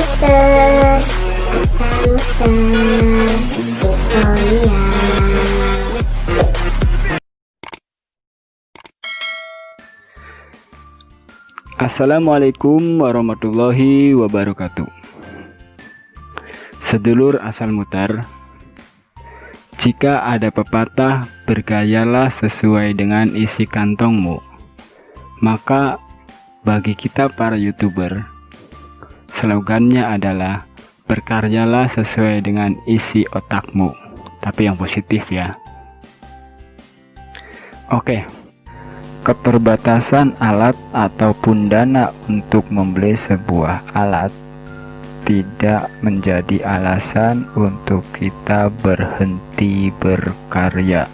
muter, asal muter, Euforia. Assalamualaikum warahmatullahi wabarakatuh. Sedulur asal muter, jika ada pepatah bergayalah sesuai dengan isi kantongmu, maka bagi kita para YouTuber, slogannya adalah berkaryalah sesuai dengan isi otakmu, tapi yang positif ya. Oke. Keterbatasan alat ataupun dana untuk membeli sebuah alat tidak menjadi alasan untuk kita berhenti berkarya.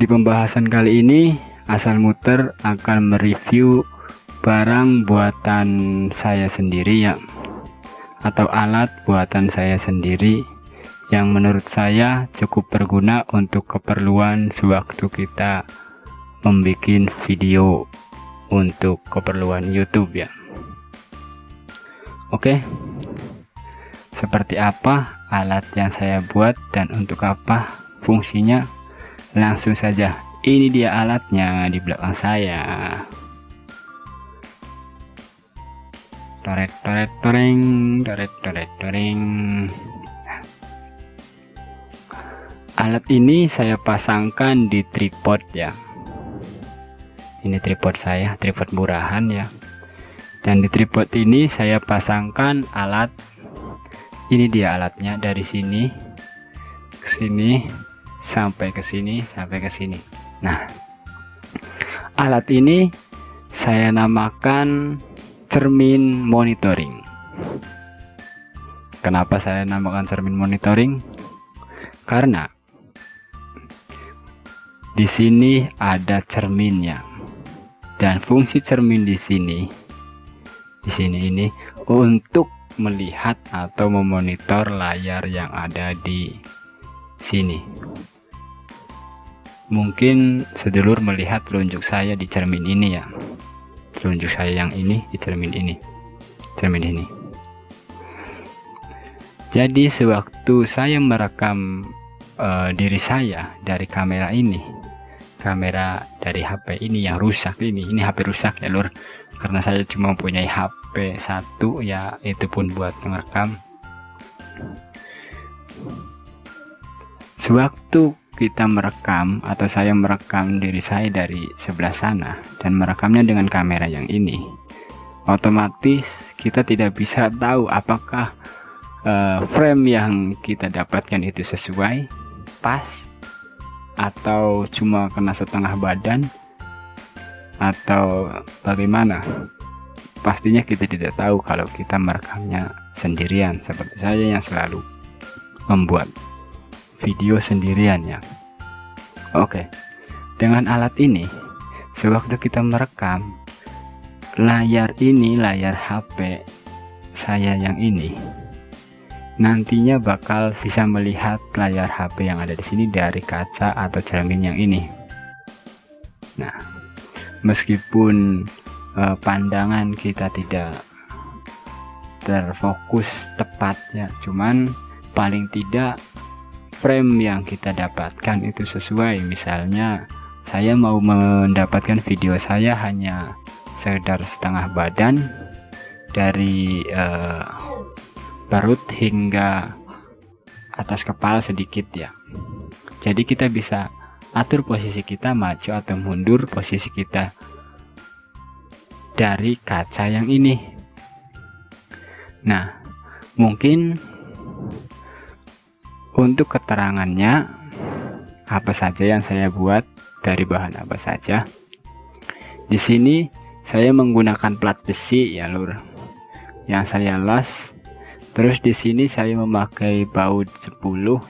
Di pembahasan kali ini, asal muter akan mereview barang buatan saya sendiri ya, atau alat buatan saya sendiri yang menurut saya cukup berguna untuk keperluan sewaktu kita membuat video untuk keperluan YouTube ya. Oke, seperti apa alat yang saya buat dan untuk apa fungsinya? Langsung saja, ini dia alatnya di belakang saya. Toret toret toreng, toret toret toreng. Alat ini saya pasangkan di tripod ya. Ini tripod saya, tripod murahan ya. Dan di tripod ini saya pasangkan alat. Ini dia alatnya, dari sini ke sini sampai ke sini sampai ke sini. Nah, alat ini saya namakan cermin monitoring. Kenapa saya namakan cermin monitoring? Karena di sini ada cerminnya, dan fungsi cermin di sini ini untuk melihat atau memonitor layar yang ada di sini. Mungkin sedulur melihat telunjuk saya di cermin ini ya, telunjuk saya yang ini di cermin ini, cermin ini. Jadi sewaktu saya merekam diri saya dari kamera ini, kamera dari HP ini yang rusak, ini HP rusak ya lur, karena saya cuma punya HP satu ya, itu pun buat merekam. Sewaktu kita merekam atau saya merekam diri saya dari sebelah sana dan merekamnya dengan kamera yang ini, otomatis kita tidak bisa tahu apakah frame yang kita dapatkan itu sesuai, pas, atau cuma kena setengah badan, atau bagaimana. Pastinya kita tidak tahu kalau kita merekamnya sendirian, seperti saya yang selalu membuat video sendirian ya. Oke, dengan alat ini sewaktu kita merekam, layar ini, layar HP saya yang ini nantinya bakal bisa melihat layar HP yang ada di sini dari kaca atau cermin yang ini. Nah, meskipun pandangan kita tidak terfokus tepat ya, cuman paling tidak frame yang kita dapatkan itu sesuai. Misalnya saya mau mendapatkan video saya hanya sekedar setengah badan dari perut hingga atas kepala sedikit ya. Jadi kita bisa atur posisi kita maju atau mundur, posisi kita dari kaca yang ini. Nah, mungkin untuk keterangannya apa saja yang saya buat, dari bahan apa saja. Di sini saya menggunakan plat besi ya lur, yang saya las. Terus di sini saya memakai baut 10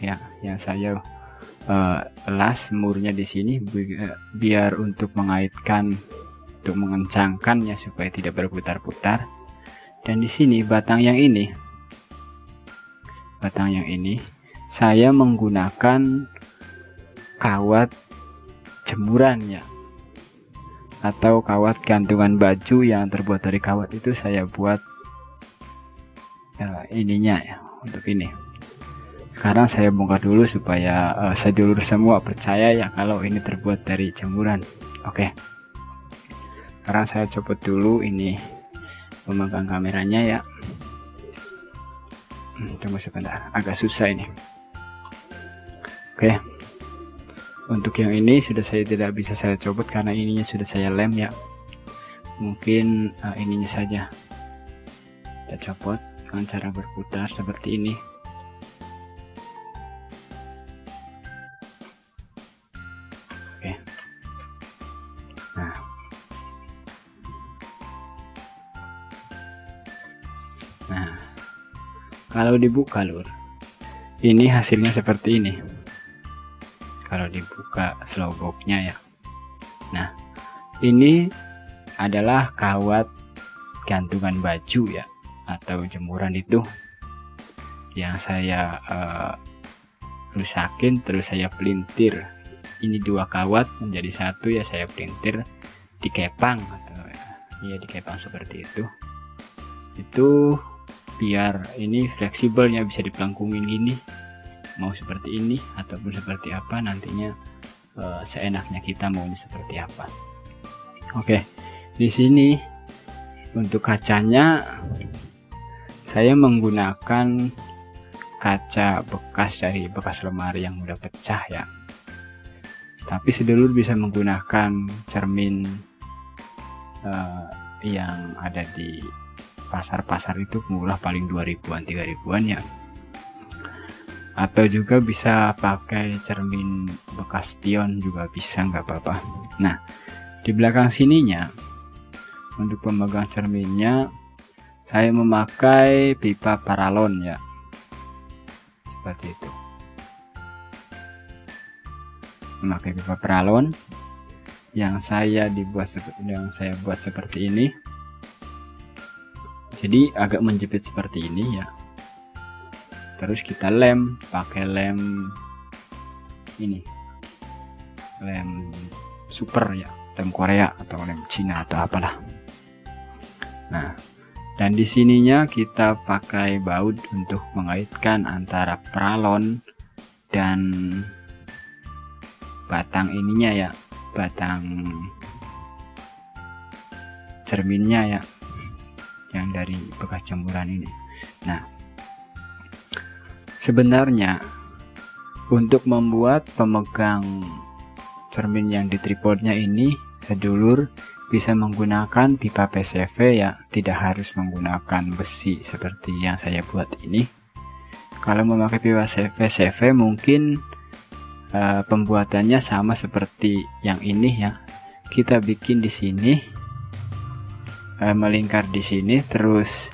ya, yang saya las murnya di sini biar untuk mengaitkan, untuk mengencangkannya supaya tidak berputar-putar. Dan di sini batang yang ini saya menggunakan kawat jemuran ya. atau kawat gantungan baju yang terbuat dari kawat itu saya buat ininya ya, untuk ini. Sekarang saya bongkar dulu supaya sedulur semua percaya ya kalau ini terbuat dari jemuran. Oke, sekarang saya copot dulu ini pemegang kameranya ya. Tunggu sebentar, agak susah ini. Oke, untuk yang ini sudah saya tidak bisa saya copot karena ininya sudah saya lem ya. Mungkin ininya saja kita copot dengan cara berputar seperti ini. Oke, nah kalau dibuka lur, ini hasilnya seperti ini. Kalau dibuka slowboxnya ya. Nah, ini adalah kawat gantungan baju ya, atau jemuran itu yang saya rusakin, terus saya pelintir. Ini dua kawat menjadi satu ya, saya pelintir dikepang atau ya dikepang seperti itu. Itu biar ini fleksibelnya, bisa dipelengkungin gini, mau seperti ini ataupun seperti apa nantinya, seenaknya kita maunya seperti apa. Oke, di sini untuk kacanya saya menggunakan kaca bekas dari bekas lemari yang udah pecah ya, tapi sedulur bisa menggunakan cermin yang ada di pasar-pasar itu murah, paling 2000-an 3000-an ya, atau juga bisa pakai cermin bekas pion juga bisa, nggak apa-apa. Nah, di belakang sininya untuk pemegang cerminnya saya memakai pipa paralon ya, seperti itu. Memakai pipa paralon yang saya buat seperti ini. Jadi agak menjepit seperti ini ya. Terus kita lem pakai lem ini, lem super ya, lem Korea atau lem Cina atau apalah. Nah, dan di sininya kita pakai baut untuk mengaitkan antara paralon dan batang ininya ya, batang cerminnya ya, yang dari bekas jemuran ini. Nah, sebenarnya untuk membuat pemegang cermin yang di tripodnya ini, sedulur bisa menggunakan pipa PCV ya, tidak harus menggunakan besi seperti yang saya buat ini. Kalau memakai pipa PCV mungkin pembuatannya sama seperti yang ini ya. Kita bikin di sini, melingkar di sini, terus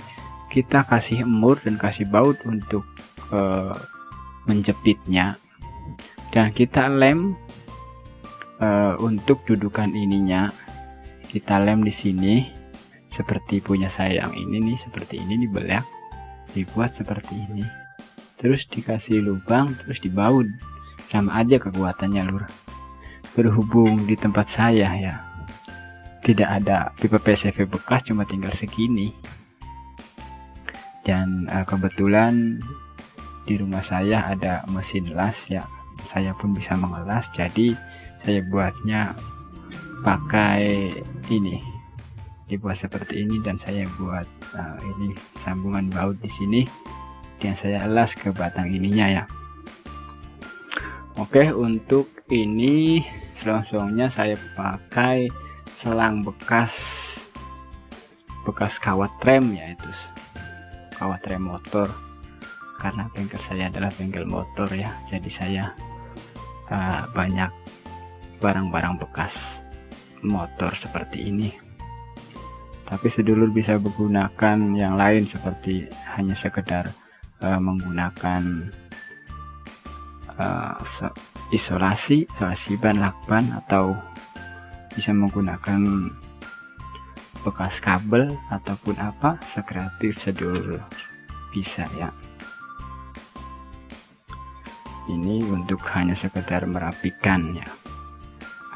kita kasih emur dan kasih baut untuk menjepitnya, dan kita lem untuk dudukan ininya, kita lem di sini seperti punya saya yang ini nih, seperti ini dibelak, dibuat seperti ini, terus dikasih lubang, terus dibaut. Sama aja kekuatannya lur. Berhubung di tempat saya ya tidak ada pipa PCV bekas, cuma tinggal segini, dan kebetulan di rumah saya ada mesin las ya, saya pun bisa mengelas, jadi saya buatnya pakai ini, dibuat seperti ini, dan saya buat ini sambungan baut di sini dan saya elas ke batang ininya ya. Oke, untuk ini selongsongnya saya pakai selang bekas kawat rem ya, itu kawat rem motor, karena bengkel saya adalah bengkel motor ya, jadi saya banyak barang-barang bekas motor seperti ini. Tapi sedulur bisa menggunakan yang lain, seperti hanya sekedar menggunakan isolasi ban lakban, atau bisa menggunakan bekas kabel ataupun apa, sekreatif sedulur bisa ya. Ini untuk hanya sekedar merapikan ya,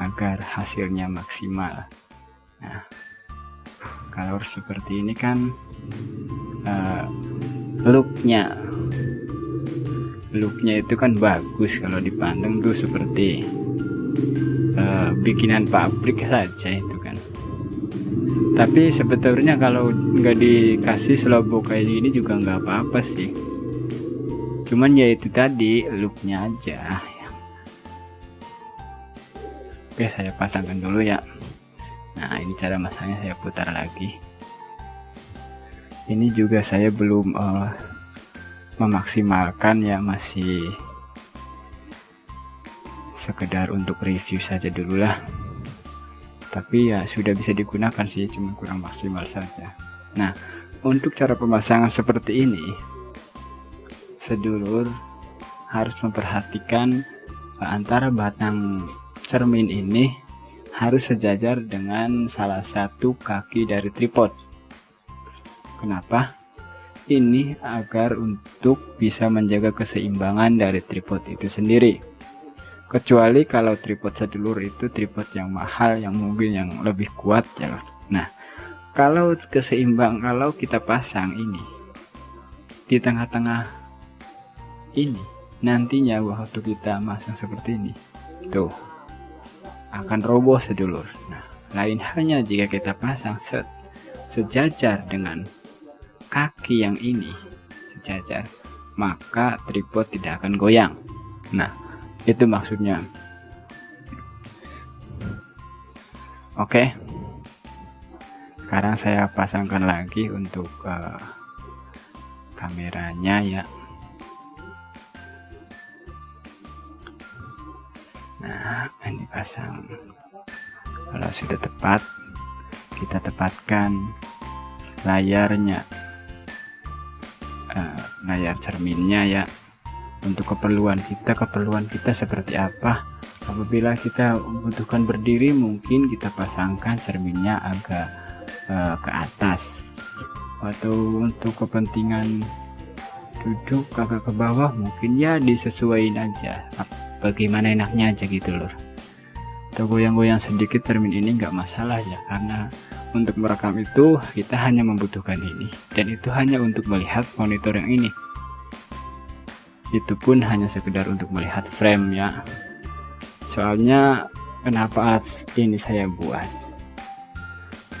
agar hasilnya maksimal. Nah, kalau seperti ini kan looknya itu kan bagus kalau dipandang tuh seperti bikinan pabrik saja itu kan. Tapi sebetulnya kalau nggak dikasih slowbo kayak gini juga nggak apa-apa sih, cuman ya itu tadi looknya aja ya. Oke, saya pasangkan dulu ya. Nah, ini cara masangnya, saya putar lagi. Ini juga saya belum memaksimalkan ya, masih sekedar untuk review saja dulu lah. Tapi ya sudah bisa digunakan sih, cuma kurang maksimal saja. Nah, untuk cara pemasangan seperti ini, sedulur harus memperhatikan antara batang cermin ini harus sejajar dengan salah satu kaki dari tripod. Kenapa? Ini agar untuk bisa menjaga keseimbangan dari tripod itu sendiri. Kecuali kalau tripod sedulur itu tripod yang mahal, yang mungkin yang lebih kuat ya. Nah, kalau kalau kita pasang ini di tengah-tengah ini, nantinya waktu kita masang seperti ini, tuh akan roboh sedulur. Nah, lain halnya jika kita pasang sejajar dengan kaki yang ini, sejajar, maka tripod tidak akan goyang. Nah, itu maksudnya. Oke, sekarang saya pasangkan lagi untuk kameranya ya. Nah, ini pasang. Kalau sudah tepat, kita tepatkan layarnya, layar cerminnya ya. Untuk keperluan kita seperti apa. Apabila kita membutuhkan berdiri, mungkin kita pasangkan cerminnya agak ke atas, atau untuk kepentingan duduk agak ke bawah, mungkin ya disesuaikan aja, bagaimana enaknya aja gitu loh. Atau goyang-goyang sedikit cermin ini nggak masalah ya, karena untuk merekam itu kita hanya membutuhkan ini, dan itu hanya untuk melihat monitor yang ini. Itu pun hanya sekedar untuk melihat frame ya. Soalnya kenapa ini saya buat,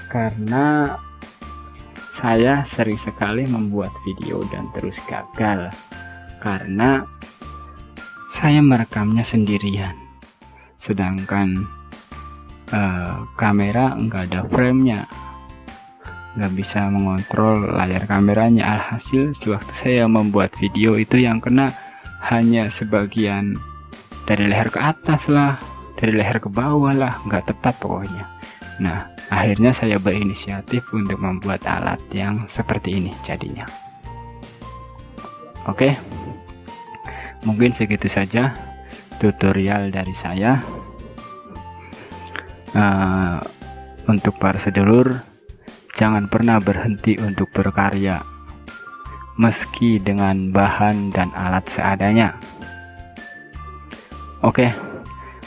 karena saya sering sekali membuat video dan terus gagal karena saya merekamnya sendirian, sedangkan kamera nggak ada framenya, nggak bisa mengontrol layar kameranya. Alhasil sewaktu saya membuat video itu yang kena hanya sebagian dari leher ke atas lah, dari leher ke bawah lah, nggak tepat pokoknya. Nah, akhirnya saya berinisiatif untuk membuat alat yang seperti ini jadinya. Oke, mungkin segitu saja tutorial dari saya. Untuk para sedulur, jangan pernah berhenti untuk berkarya meski dengan bahan dan alat seadanya. Oke,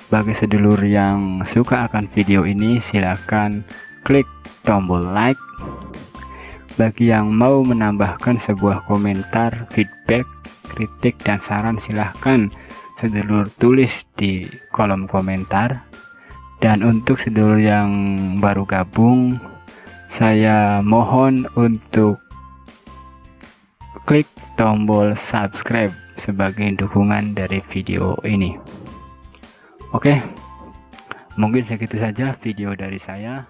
bagi sedulur yang suka akan video ini, silakan klik tombol like. Bagi yang mau menambahkan sebuah komentar, feedback, kritik, dan saran, silahkan sedulur tulis di kolom komentar. Dan untuk sedulur yang baru gabung, saya mohon untuk klik tombol subscribe sebagai dukungan dari video ini. Oke, mungkin segitu saja video dari saya.